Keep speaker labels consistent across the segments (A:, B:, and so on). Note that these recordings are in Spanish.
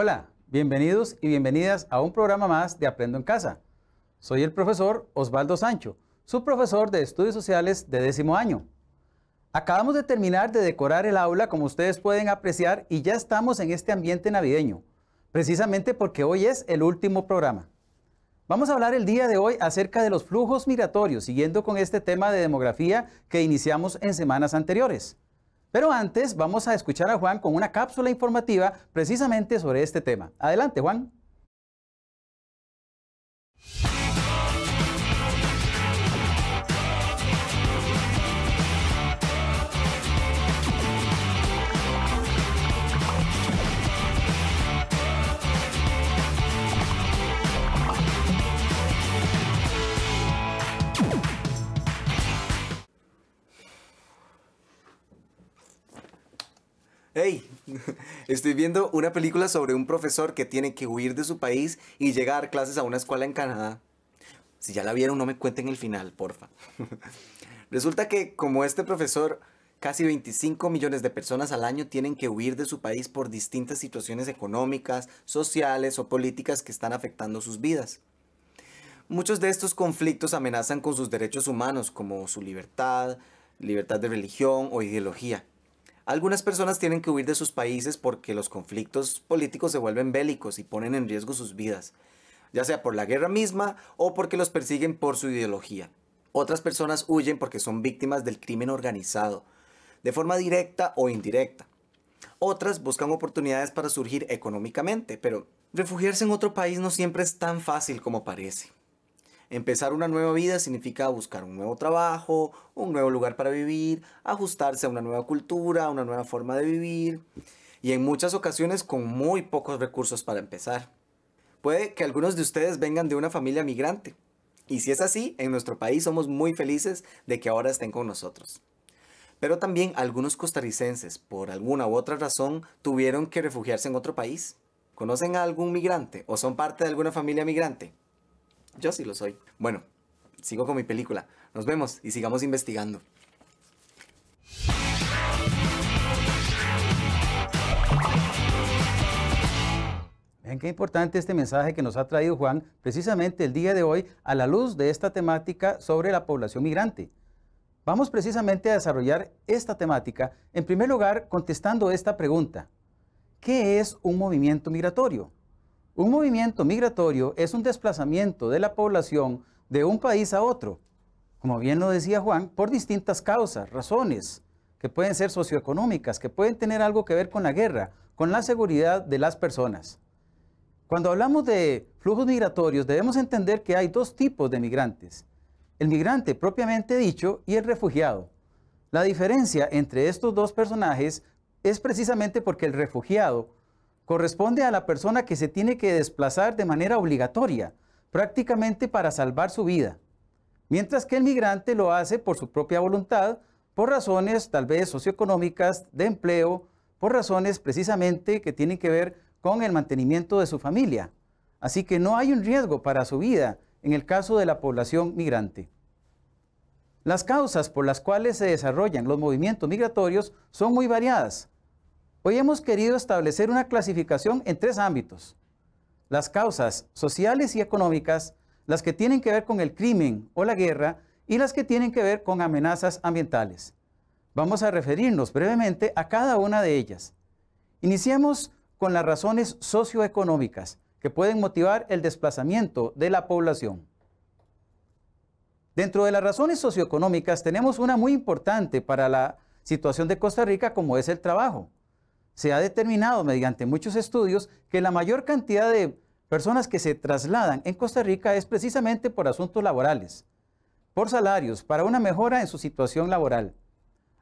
A: Hola, bienvenidos y bienvenidas a un programa más de Aprendo en Casa. Soy el profesor Osvaldo Sancho, su profesor de Estudios Sociales de 10º año. Acabamos de terminar de decorar el aula, como ustedes pueden apreciar, y ya estamos en este ambiente navideño, precisamente porque hoy es el último programa. Vamos a hablar el día de hoy acerca de los flujos migratorios, siguiendo con este tema de demografía que iniciamos en semanas anteriores. Pero antes vamos a escuchar a Juan con una cápsula informativa precisamente sobre este tema. Adelante, Juan.
B: Hey, estoy viendo una película sobre un profesor que tiene que huir de su país y llega a dar clases a una escuela en Canadá. Si ya la vieron, no me cuenten el final, porfa. Resulta que, como este profesor, casi 25 millones de personas al año tienen que huir de su país por distintas situaciones económicas, sociales o políticas que están afectando sus vidas. Muchos de estos conflictos amenazan con sus derechos humanos, como su libertad, libertad de religión o ideología. Algunas personas tienen que huir de sus países porque los conflictos políticos se vuelven bélicos y ponen en riesgo sus vidas, ya sea por la guerra misma o porque los persiguen por su ideología. Otras personas huyen porque son víctimas del crimen organizado, de forma directa o indirecta. Otras buscan oportunidades para surgir económicamente, pero refugiarse en otro país no siempre es tan fácil como parece. Empezar una nueva vida significa buscar un nuevo trabajo, un nuevo lugar para vivir, ajustarse a una nueva cultura, a una nueva forma de vivir, y en muchas ocasiones con muy pocos recursos para empezar. Puede que algunos de ustedes vengan de una familia migrante, y si es así, en nuestro país somos muy felices de que ahora estén con nosotros. Pero también algunos costarricenses, por alguna u otra razón, tuvieron que refugiarse en otro país. ¿Conocen a algún migrante o son parte de alguna familia migrante? Yo sí lo soy. Bueno, sigo con mi película. Nos vemos y sigamos investigando.
A: Ven qué importante este mensaje que nos ha traído Juan precisamente el día de hoy a la luz de esta temática sobre la población migrante. Vamos precisamente a desarrollar esta temática, en primer lugar, contestando esta pregunta. ¿Qué es un movimiento migratorio? Un movimiento migratorio es un desplazamiento de la población de un país a otro, como bien lo decía Juan, por distintas causas, razones, que pueden ser socioeconómicas, que pueden tener algo que ver con la guerra, con la seguridad de las personas. Cuando hablamos de flujos migratorios, debemos entender que hay dos tipos de migrantes. El migrante propiamente dicho y el refugiado. La diferencia entre estos dos personajes es precisamente porque el refugiado corresponde a la persona que se tiene que desplazar de manera obligatoria, prácticamente para salvar su vida, mientras que el migrante lo hace por su propia voluntad, por razones tal vez socioeconómicas, de empleo, por razones precisamente que tienen que ver con el mantenimiento de su familia. Así que no hay un riesgo para su vida en el caso de la población migrante. Las causas por las cuales se desarrollan los movimientos migratorios son muy variadas. Hoy hemos querido establecer una clasificación en tres ámbitos: las causas sociales y económicas, las que tienen que ver con el crimen o la guerra y las que tienen que ver con amenazas ambientales. Vamos a referirnos brevemente a cada una de ellas. Iniciemos con las razones socioeconómicas que pueden motivar el desplazamiento de la población. Dentro de las razones socioeconómicas tenemos una muy importante para la situación de Costa Rica, como es el trabajo. Se ha determinado mediante muchos estudios que la mayor cantidad de personas que se trasladan en Costa Rica es precisamente por asuntos laborales, por salarios, para una mejora en su situación laboral.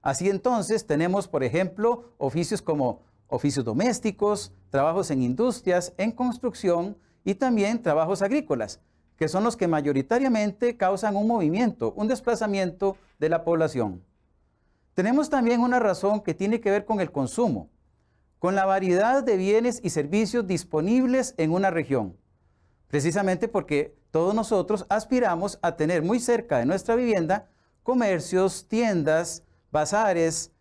A: Así entonces tenemos, por ejemplo, oficios como oficios domésticos, trabajos en industrias, en construcción y también trabajos agrícolas, que son los que mayoritariamente causan un movimiento, un desplazamiento de la población. Tenemos también una razón que tiene que ver con el consumo, con la variedad de bienes y servicios disponibles en una región, precisamente porque todos nosotros aspiramos a tener muy cerca de nuestra vivienda comercios, tiendas, bazares,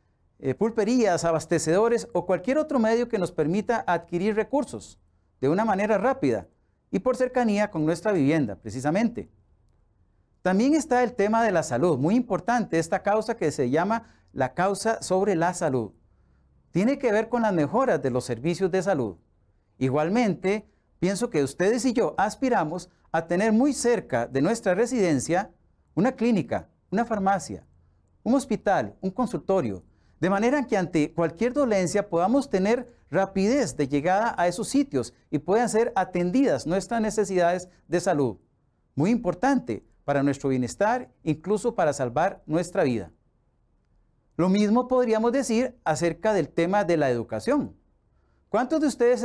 A: pulperías, abastecedores o cualquier otro medio que nos permita adquirir recursos. de una manera rápida y por cercanía con nuestra vivienda, precisamente. También está el tema de la salud, muy importante, esta causa que se llama la causa sobre la salud. Tiene que ver con las mejoras de los servicios de salud. Igualmente, pienso que ustedes y yo aspiramos a tener muy cerca de nuestra residencia una clínica, una farmacia, un hospital, un consultorio, de manera que ante cualquier dolencia podamos tener rapidez de llegada a esos sitios y puedan ser atendidas nuestras necesidades de salud. Muy importante para nuestro bienestar, incluso para salvar nuestra vida. Lo mismo podríamos decir acerca del tema de la educación. ¿Cuántos de ustedes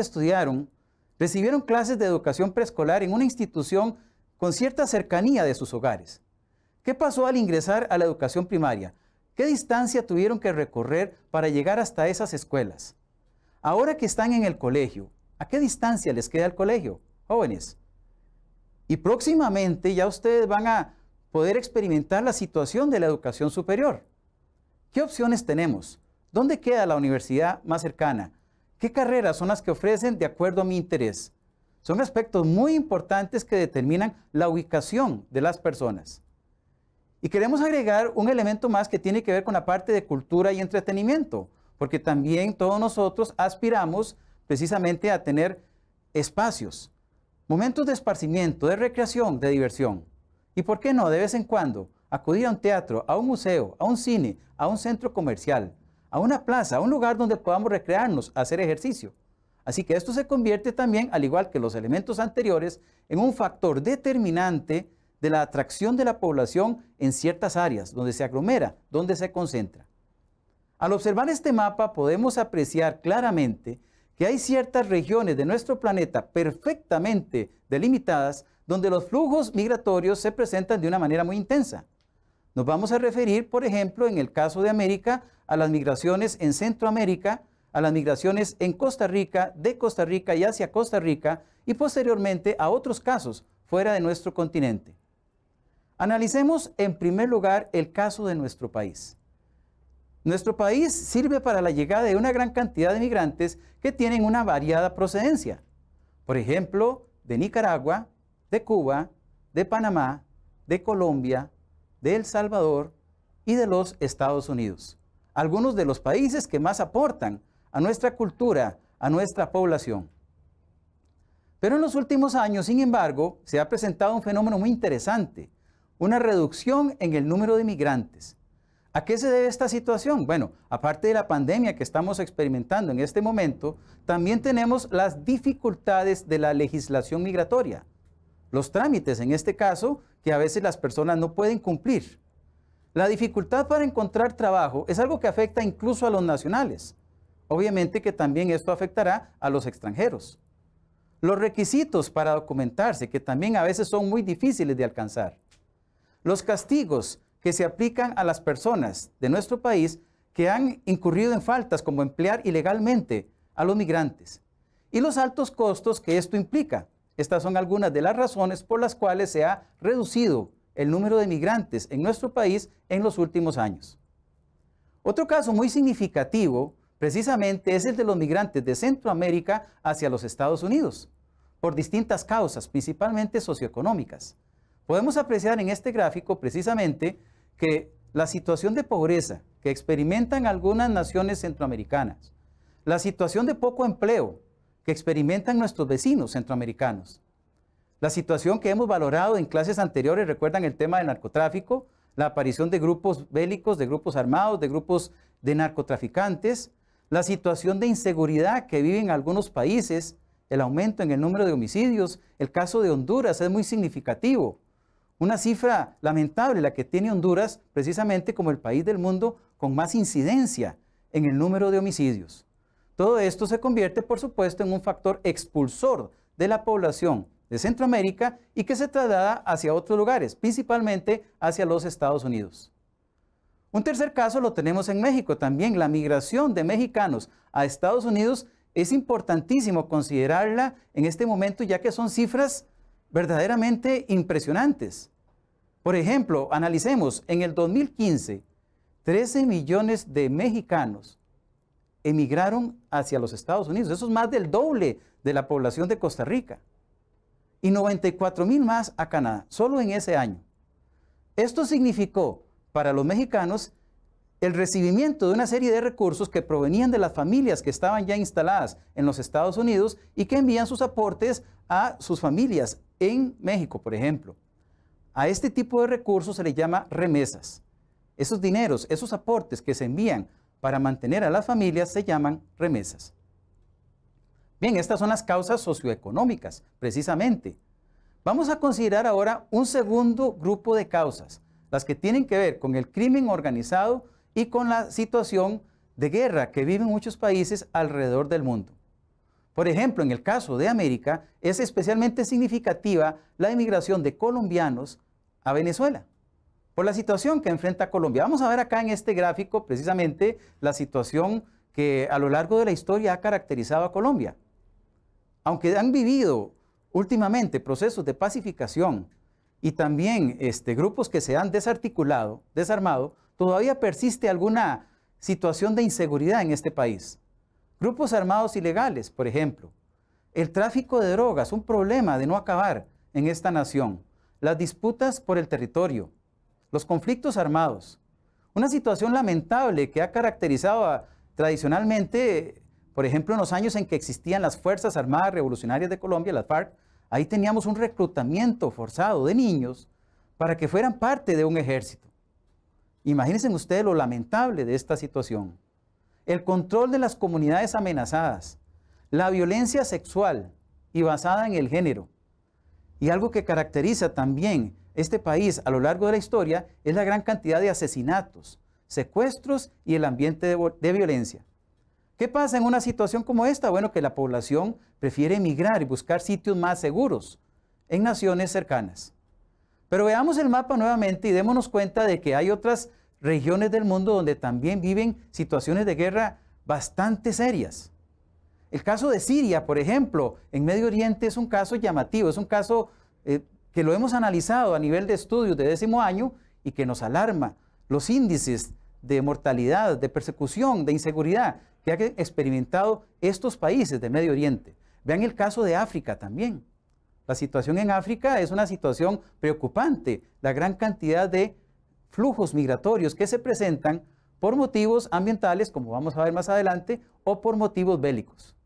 A: recibieron clases de educación preescolar en una institución con cierta cercanía de sus hogares? ¿Qué pasó al ingresar a la educación primaria? ¿Qué distancia tuvieron que recorrer para llegar hasta esas escuelas? Ahora que están en el colegio, ¿a qué distancia les queda el colegio, jóvenes? Y próximamente ya ustedes van a poder experimentar la situación de la educación superior. ¿Qué opciones tenemos? ¿Dónde queda la universidad más cercana? ¿Qué carreras son las que ofrecen de acuerdo a mi interés? Son aspectos muy importantes que determinan la ubicación de las personas. Y queremos agregar un elemento más que tiene que ver con la parte de cultura y entretenimiento, porque también todos nosotros aspiramos precisamente a tener espacios, momentos de esparcimiento, de recreación, de diversión. ¿Y por qué no, de vez en cuando, acudir a un teatro, a un museo, a un cine, a un centro comercial, a una plaza, a un lugar donde podamos recrearnos, hacer ejercicio? Así que esto se convierte también, al igual que los elementos anteriores, en un factor determinante de la atracción de la población en ciertas áreas, donde se aglomera, donde se concentra. Al observar este mapa podemos apreciar claramente que hay ciertas regiones de nuestro planeta perfectamente delimitadas donde los flujos migratorios se presentan de una manera muy intensa. Nos vamos a referir, por ejemplo, en el caso de América, a las migraciones en Centroamérica, a las migraciones en Costa Rica, de Costa Rica y hacia Costa Rica, y posteriormente a otros casos fuera de nuestro continente. Analicemos en primer lugar el caso de nuestro país. Nuestro país sirve para la llegada de una gran cantidad de migrantes que tienen una variada procedencia. Por ejemplo, de Nicaragua, de Cuba, de Panamá, de Colombia, de El Salvador y de los Estados Unidos. Algunos de los países que más aportan a nuestra cultura, a nuestra población. Pero en los últimos años, sin embargo, se ha presentado un fenómeno muy interesante, una reducción en el número de migrantes. ¿A qué se debe esta situación? Bueno, aparte de la pandemia que estamos experimentando en este momento, también tenemos las dificultades de la legislación migratoria. Los trámites, en este caso, que a veces las personas no pueden cumplir. La dificultad para encontrar trabajo es algo que afecta incluso a los nacionales. Obviamente que también esto afectará a los extranjeros. Los requisitos para documentarse, que también a veces son muy difíciles de alcanzar. Los castigos que se aplican a las personas de nuestro país que han incurrido en faltas como emplear ilegalmente a los migrantes y los altos costos que esto implica. Estas son algunas de las razones por las cuales se ha reducido el número de migrantes en nuestro país en los últimos años. Otro caso muy significativo precisamente es el de los migrantes de Centroamérica hacia los Estados Unidos, por distintas causas, principalmente socioeconómicas. Podemos apreciar en este gráfico precisamente que la situación de pobreza que experimentan algunas naciones centroamericanas, la situación de poco empleo que experimentan nuestros vecinos centroamericanos, la situación que hemos valorado en clases anteriores, recuerdan el tema del narcotráfico, la aparición de grupos bélicos, de grupos armados, de grupos de narcotraficantes, la situación de inseguridad que viven algunos países, el aumento en el número de homicidios, el caso de Honduras es muy significativo. Una cifra lamentable la que tiene Honduras, precisamente como el país del mundo con más incidencia en el número de homicidios. Todo esto se convierte, por supuesto, en un factor expulsor de la población de Centroamérica y que se traslada hacia otros lugares, principalmente hacia los Estados Unidos. Un tercer caso lo tenemos en México también. La migración de mexicanos a Estados Unidos es importantísimo considerarla en este momento, ya que son cifras verdaderamente impresionantes. Por ejemplo, analicemos, en el 2015, 13 millones de mexicanos emigraron hacia los Estados Unidos. Eso es más del doble de la población de Costa Rica y 94,000 más a Canadá, solo en ese año. Esto significó para los mexicanos el recibimiento de una serie de recursos que provenían de las familias que estaban ya instaladas en los Estados Unidos y que envían sus aportes a sus familias en México, por ejemplo. A este tipo de recursos se le llama remesas. Esos dineros, esos aportes que se envían para mantener a las familias se llaman remesas. Bien, estas son las causas socioeconómicas, precisamente. Vamos a considerar ahora un segundo grupo de causas, las que tienen que ver con el crimen organizado y con la situación de guerra que viven muchos países alrededor del mundo. Por ejemplo, en el caso de América, es especialmente significativa la inmigración de colombianos a Venezuela, por la situación que enfrenta Colombia. Vamos a ver acá en este gráfico precisamente la situación que a lo largo de la historia ha caracterizado a Colombia. Aunque han vivido últimamente procesos de pacificación y también grupos que se han desarticulado, desarmado, todavía persiste alguna situación de inseguridad en este país. Grupos armados ilegales, por ejemplo. El tráfico de drogas, un problema de no acabar en esta nación. Las disputas por el territorio, los conflictos armados. Una situación lamentable que ha caracterizado tradicionalmente, por ejemplo, en los años en que existían las Fuerzas Armadas Revolucionarias de Colombia, las FARC, ahí teníamos un reclutamiento forzado de niños para que fueran parte de un ejército. Imagínense ustedes lo lamentable de esta situación. El control de las comunidades amenazadas, la violencia sexual y basada en el género. Y algo que caracteriza también este país a lo largo de la historia es la gran cantidad de asesinatos, secuestros y el ambiente de violencia. ¿Qué pasa en una situación como esta? Bueno, que la población prefiere emigrar y buscar sitios más seguros en naciones cercanas. Pero veamos el mapa nuevamente y démonos cuenta de que hay otras regiones del mundo donde también viven situaciones de guerra bastante serias. El caso de Siria, por ejemplo, en Medio Oriente es un caso llamativo, es un caso que lo hemos analizado a nivel de estudios de 10º año y que nos alarma. Los índices de mortalidad, de persecución, de inseguridad que han experimentado estos países de Medio Oriente. Vean el caso de África también. La situación en África es una situación preocupante, la gran cantidad de flujos migratorios que se presentan por motivos ambientales, como vamos a ver más adelante, o por motivos bélicos.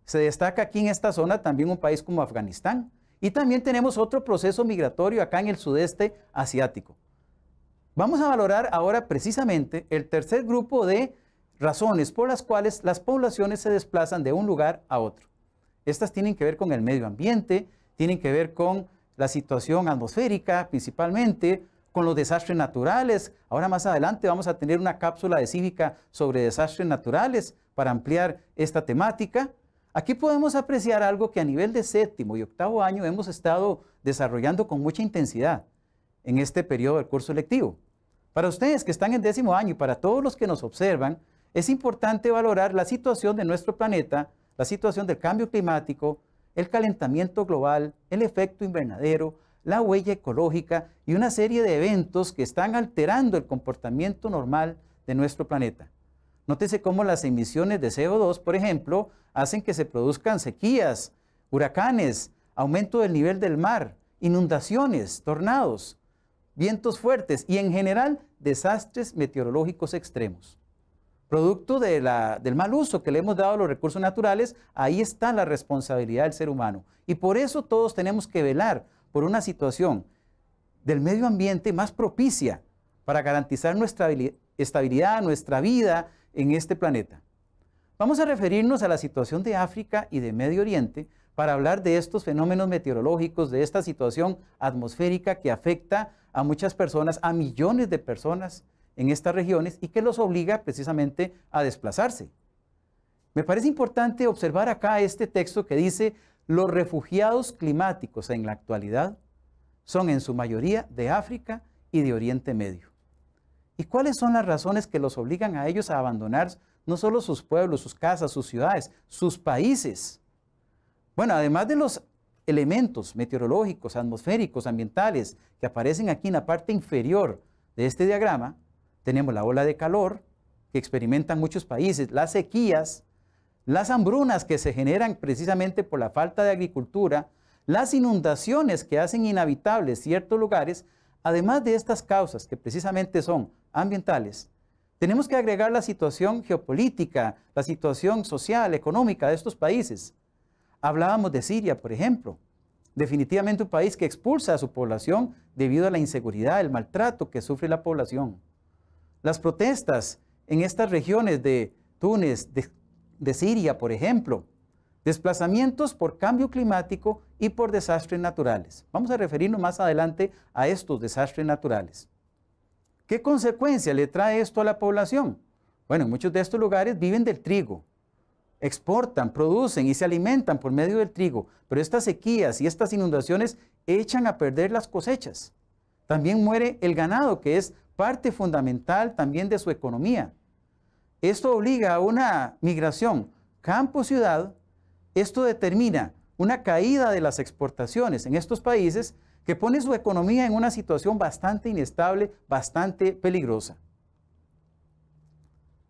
A: Se destaca aquí en esta zona también un país como Afganistán, y también tenemos otro proceso migratorio acá en el sudeste asiático. Vamos a valorar ahora precisamente el tercer grupo de razones por las cuales las poblaciones se desplazan de un lugar a otro. Estas tienen que ver con el medio ambiente, tienen que ver con la situación atmosférica principalmente, con los desastres naturales. Ahora más adelante vamos a tener una cápsula de Cívica sobre desastres naturales para ampliar esta temática. Aquí podemos apreciar algo que a nivel de 7º y 8º año hemos estado desarrollando con mucha intensidad en este periodo del curso lectivo. Para ustedes que están en 10º año y para todos los que nos observan, es importante valorar la situación de nuestro planeta, la situación del cambio climático, el calentamiento global, el efecto invernadero, la huella ecológica y una serie de eventos que están alterando el comportamiento normal de nuestro planeta. Nótese cómo las emisiones de CO2, por ejemplo, hacen que se produzcan sequías, huracanes, aumento del nivel del mar, inundaciones, tornados, vientos fuertes y en general desastres meteorológicos extremos. Producto del mal uso que le hemos dado a los recursos naturales, ahí está la responsabilidad del ser humano. Y por eso todos tenemos que velar por una situación del medio ambiente más propicia para garantizar nuestra estabilidad, nuestra vida en este planeta. Vamos a referirnos a la situación de África y de Medio Oriente para hablar de estos fenómenos meteorológicos, de esta situación atmosférica que afecta a muchas personas, a millones de personas en estas regiones y que los obliga precisamente a desplazarse. Me parece importante observar acá este texto que dice: los refugiados climáticos en la actualidad son en su mayoría de África y de Oriente Medio. ¿Y cuáles son las razones que los obligan a ellos a abandonar no solo sus pueblos, sus casas, sus ciudades, sus países? Bueno, además de los elementos meteorológicos, atmosféricos, ambientales que aparecen aquí en la parte inferior de este diagrama, tenemos la ola de calor que experimentan muchos países, las sequías, las hambrunas que se generan precisamente por la falta de agricultura, las inundaciones que hacen inhabitables ciertos lugares, además de estas causas que precisamente son ambientales, tenemos que agregar la situación geopolítica, la situación social, económica de estos países. Hablábamos de Siria, por ejemplo. Definitivamente un país que expulsa a su población debido a la inseguridad, el maltrato que sufre la población. Las protestas en estas regiones de Túnez, de Siria, por ejemplo. Desplazamientos por cambio climático y por desastres naturales. Vamos a referirnos más adelante a estos desastres naturales. ¿Qué consecuencia le trae esto a la población? Bueno, en muchos de estos lugares viven del trigo. Exportan, producen y se alimentan por medio del trigo, pero estas sequías y estas inundaciones echan a perder las cosechas. También muere el ganado, que es parte fundamental también de su economía. Esto obliga a una migración campo-ciudad. Esto determina una caída de las exportaciones en estos países que pone su economía en una situación bastante inestable, bastante peligrosa.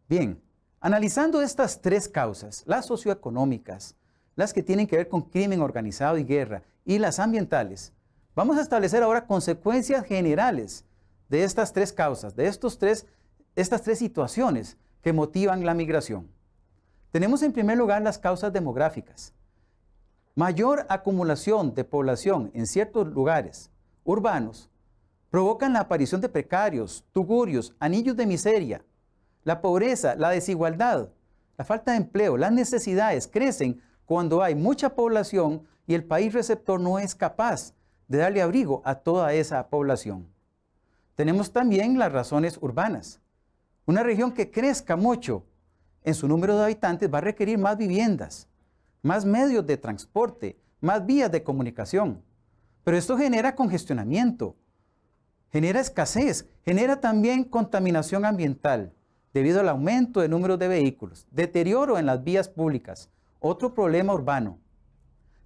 A: Bien, analizando estas tres causas, las socioeconómicas, las que tienen que ver con crimen organizado y guerra, y las ambientales, vamos a establecer ahora consecuencias generales de estas tres causas, de estas tres situaciones que motivan la migración. Tenemos en primer lugar las causas demográficas. Mayor acumulación de población en ciertos lugares urbanos provocan la aparición de precarios, tugurios, anillos de miseria. La pobreza, la desigualdad, la falta de empleo, las necesidades crecen cuando hay mucha población y el país receptor no es capaz de darle abrigo a toda esa población. Tenemos también las razones urbanas. Una región que crezca mucho en su número de habitantes va a requerir más viviendas, más medios de transporte, más vías de comunicación. Pero esto genera congestionamiento, genera escasez, genera también contaminación ambiental debido al aumento de número de vehículos, deterioro en las vías públicas, otro problema urbano.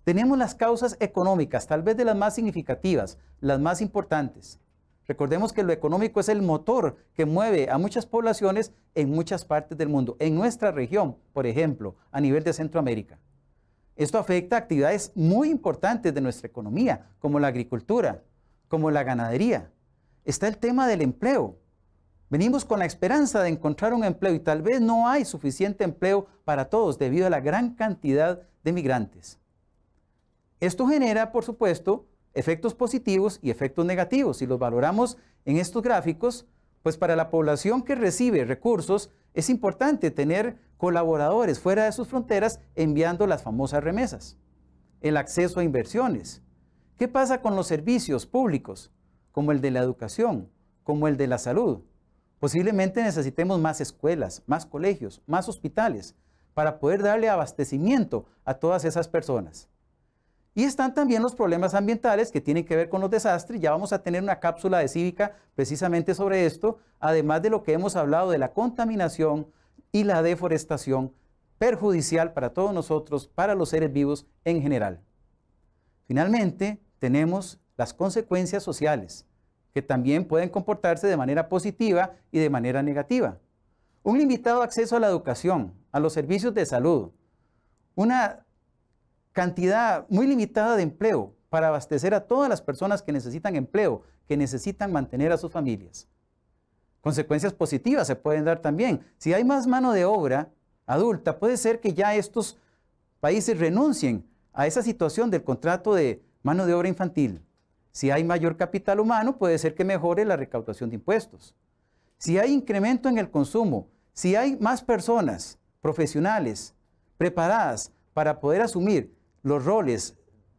A: Tenemos las causas económicas, tal vez de las más significativas, las más importantes. Recordemos que lo económico es el motor que mueve a muchas poblaciones en muchas partes del mundo. En nuestra región, por ejemplo, a nivel de Centroamérica. Esto afecta a actividades muy importantes de nuestra economía, como la agricultura, como la ganadería. Está el tema del empleo. Venimos con la esperanza de encontrar un empleo y tal vez no hay suficiente empleo para todos debido a la gran cantidad de migrantes. Esto genera, por supuesto, efectos positivos y efectos negativos. Si los valoramos en estos gráficos, pues para la población que recibe recursos es importante tener colaboradores fuera de sus fronteras enviando las famosas remesas. El acceso a inversiones. ¿Qué pasa con los servicios públicos, como el de la educación, como el de la salud? Posiblemente necesitemos más escuelas, más colegios, más hospitales para poder darle abastecimiento a todas esas personas. Y están también los problemas ambientales que tienen que ver con los desastres. Ya vamos a tener una cápsula de Cívica precisamente sobre esto, además de lo que hemos hablado de la contaminación y la deforestación perjudicial para todos nosotros, para los seres vivos en general. Finalmente, tenemos las consecuencias sociales, que también pueden comportarse de manera positiva y de manera negativa. Un limitado acceso a la educación, a los servicios de salud, una cantidad muy limitada de empleo para abastecer a todas las personas que necesitan empleo, que necesitan mantener a sus familias. Consecuencias positivas se pueden dar también. Si hay más mano de obra adulta, puede ser que ya estos países renuncien a esa situación del contrato de mano de obra infantil. Si hay mayor capital humano, puede ser que mejore la recaudación de impuestos. Si hay incremento en el consumo, si hay más personas profesionales preparadas para poder asumir los roles,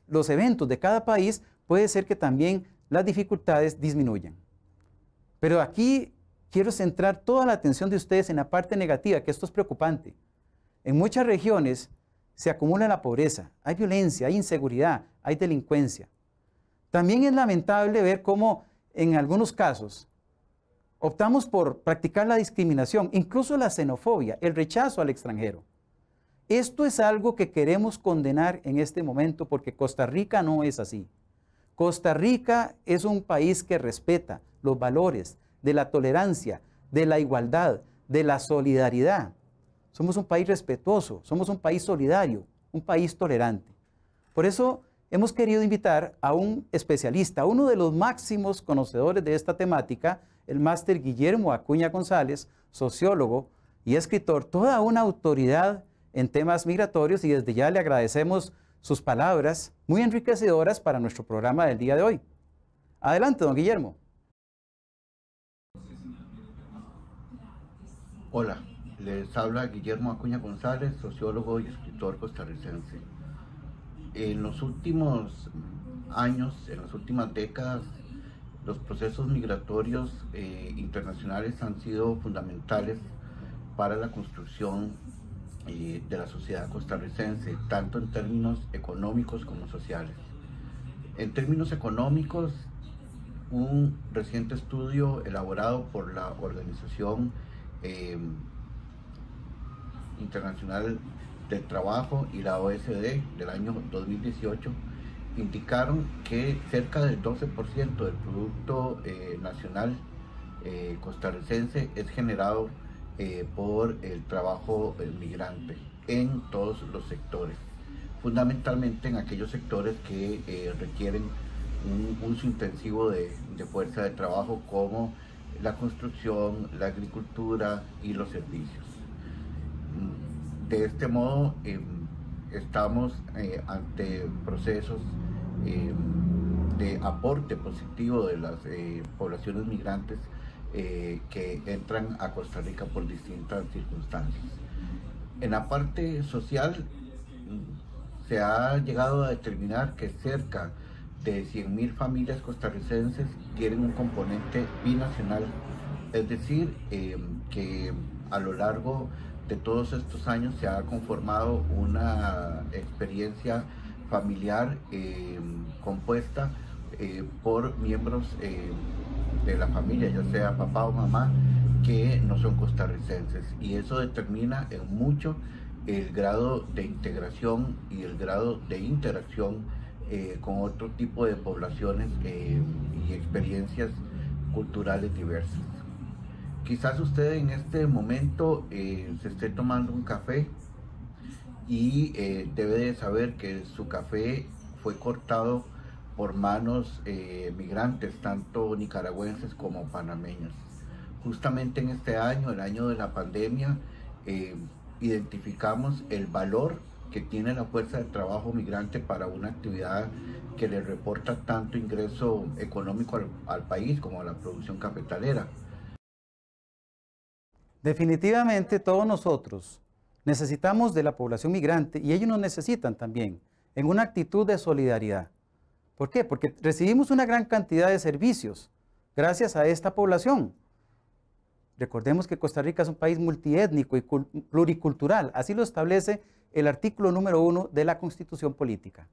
A: los eventos de cada país, puede ser que también las dificultades disminuyan. Pero aquí quiero centrar toda la atención de ustedes en la parte negativa, que esto es preocupante. En muchas regiones se acumula la pobreza, hay violencia, hay inseguridad, hay delincuencia. También es lamentable ver cómo en algunos casos optamos por practicar la discriminación, incluso la xenofobia, el rechazo al extranjero. Esto es algo que queremos condenar en este momento porque Costa Rica no es así. Costa Rica es un país que respeta los valores de la tolerancia, de la igualdad, de la solidaridad. somos un país respetuoso, somos un país solidario, un país tolerante. Por eso hemos querido invitar a un especialista, a uno de los máximos conocedores de esta temática, el máster Guillermo Acuña González, sociólogo y escritor, toda una autoridad en temas migratorios, y desde ya le agradecemos sus palabras muy enriquecedoras para nuestro programa del día de hoy. Adelante, don Guillermo.
C: Hola, les habla Guillermo Acuña González, sociólogo y escritor costarricense. En los últimos años, en las últimas décadas, los procesos migratorios internacionales han sido fundamentales para la construcción de la sociedad costarricense, tanto en términos económicos como sociales. En términos económicos, un reciente estudio elaborado por la Organización Internacional del Trabajo y la OSD del año 2018 indicaron que cerca del 12% del Producto Nacional costarricense es generado por el trabajo migrante en todos los sectores, fundamentalmente en aquellos sectores que requieren un uso intensivo de fuerza de trabajo, como la construcción, la agricultura y los servicios. De este modo, estamos ante procesos de aporte positivo de las poblaciones migrantes que entran a Costa Rica por distintas circunstancias. En la parte social, se ha llegado a determinar que cerca de 100.000 familias costarricenses tienen un componente binacional, es decir, que a lo largo de todos estos años se ha conformado una experiencia familiar compuesta por miembros de la familia, ya sea papá o mamá, que no son costarricenses, y eso determina en mucho el grado de integración y el grado de interacción con otro tipo de poblaciones y experiencias culturales diversas. Quizás usted en este momento se esté tomando un café y debe de saber que su café fue cortado por manos migrantes, tanto nicaragüenses como panameños. Justamente en este año, el año de la pandemia, identificamos el valor que tiene la fuerza de trabajo migrante para una actividad que le reporta tanto ingreso económico al país como a la producción cafetalera.
A: Definitivamente todos nosotros necesitamos de la población migrante, y ellos nos necesitan también, en una actitud de solidaridad. ¿Por qué? Porque recibimos una gran cantidad de servicios gracias a esta población. Recordemos que Costa Rica es un país multiétnico y pluricultural, así lo establece el artículo número 1 de la Constitución Política.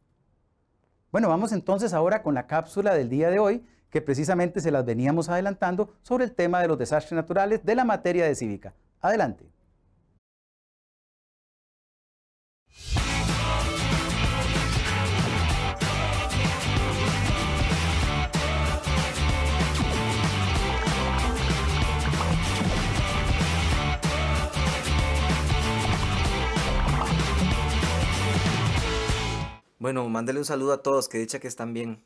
A: Bueno, vamos entonces ahora con la cápsula del día de hoy, que precisamente se las veníamos adelantando sobre el tema de los desastres naturales de la materia de cívica. Adelante.
B: Bueno, mándele un saludo a todos, que dicha que están bien.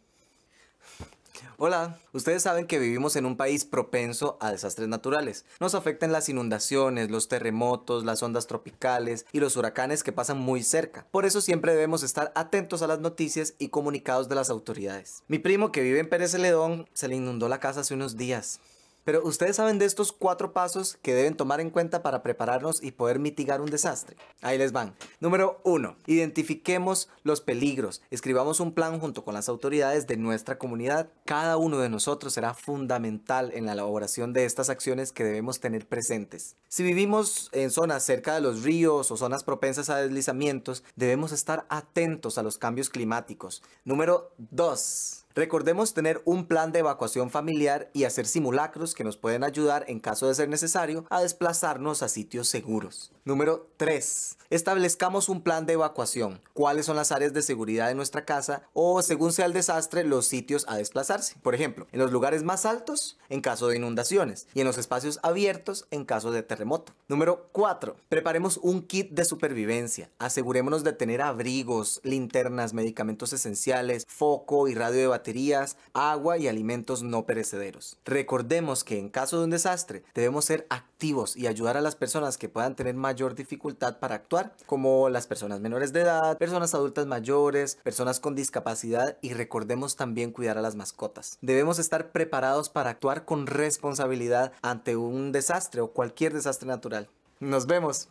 B: Hola, ustedes saben que vivimos en un país propenso a desastres naturales. Nos afectan las inundaciones, los terremotos, las ondas tropicales y los huracanes que pasan muy cerca. Por eso siempre debemos estar atentos a las noticias y comunicados de las autoridades. Mi primo, que vive en Pérez Celedón, se le inundó la casa hace unos días. Pero ustedes saben de estos 4 pasos que deben tomar en cuenta para prepararnos y poder mitigar un desastre. Ahí les van. Número 1. Identifiquemos los peligros. Escribamos un plan junto con las autoridades de nuestra comunidad. Cada uno de nosotros será fundamental en la elaboración de estas acciones que debemos tener presentes. Si vivimos en zonas cerca de los ríos o zonas propensas a deslizamientos, debemos estar atentos a los cambios climáticos. Número 2. Recordemos tener un plan de evacuación familiar y hacer simulacros que nos pueden ayudar, en caso de ser necesario, a desplazarnos a sitios seguros. Número 3. Establezcamos un plan de evacuación. ¿Cuáles son las áreas de seguridad de nuestra casa o, según sea el desastre, los sitios a desplazarse? Por ejemplo, en los lugares más altos en caso de inundaciones y en los espacios abiertos en caso de terremoto. Número 4. Preparemos un kit de supervivencia. Asegurémonos de tener abrigos, linternas, medicamentos esenciales, foco y radio de baterías, agua y alimentos no perecederos. Recordemos que en caso de un desastre debemos ser activos y ayudar a las personas que puedan tener mayor dificultad para actuar, como las personas menores de edad, personas adultas mayores, personas con discapacidad, y recordemos también cuidar a las mascotas. Debemos estar preparados para actuar con responsabilidad ante un desastre o cualquier desastre natural. Nos vemos.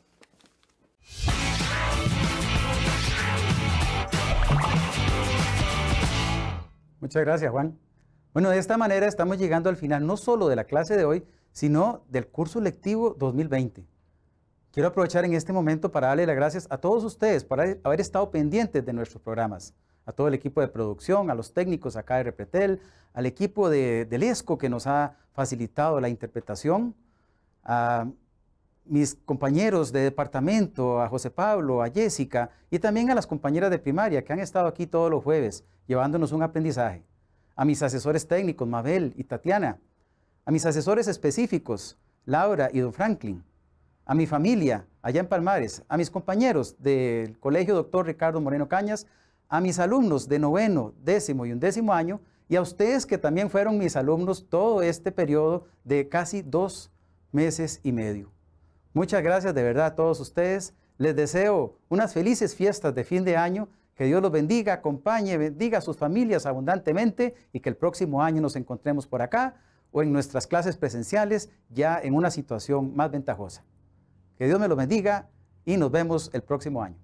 A: Muchas gracias, Juan. Bueno, de esta manera estamos llegando al final no solo de la clase de hoy, sino del curso lectivo 2020. Quiero aprovechar en este momento para darle las gracias a todos ustedes por haber estado pendientes de nuestros programas, a todo el equipo de producción, a los técnicos acá de Repretel, al equipo del ESCO que nos ha facilitado la interpretación, a mis compañeros de departamento, a José Pablo, a Jessica y también a las compañeras de primaria que han estado aquí todos los jueves llevándonos un aprendizaje, a mis asesores técnicos, Mabel y Tatiana, a mis asesores específicos, Laura y Don Franklin, a mi familia allá en Palmares, a mis compañeros del Colegio Dr. Ricardo Moreno Cañas, a mis alumnos de 9º, 10º y 11º año, y a ustedes que también fueron mis alumnos todo este periodo de casi 2 meses y medio. Muchas gracias de verdad a todos ustedes. Les deseo unas felices fiestas de fin de año. Que Dios los bendiga, acompañe, bendiga a sus familias abundantemente y que el próximo año nos encontremos por acá o en nuestras clases presenciales ya en una situación más ventajosa. Que Dios me los bendiga y nos vemos el próximo año.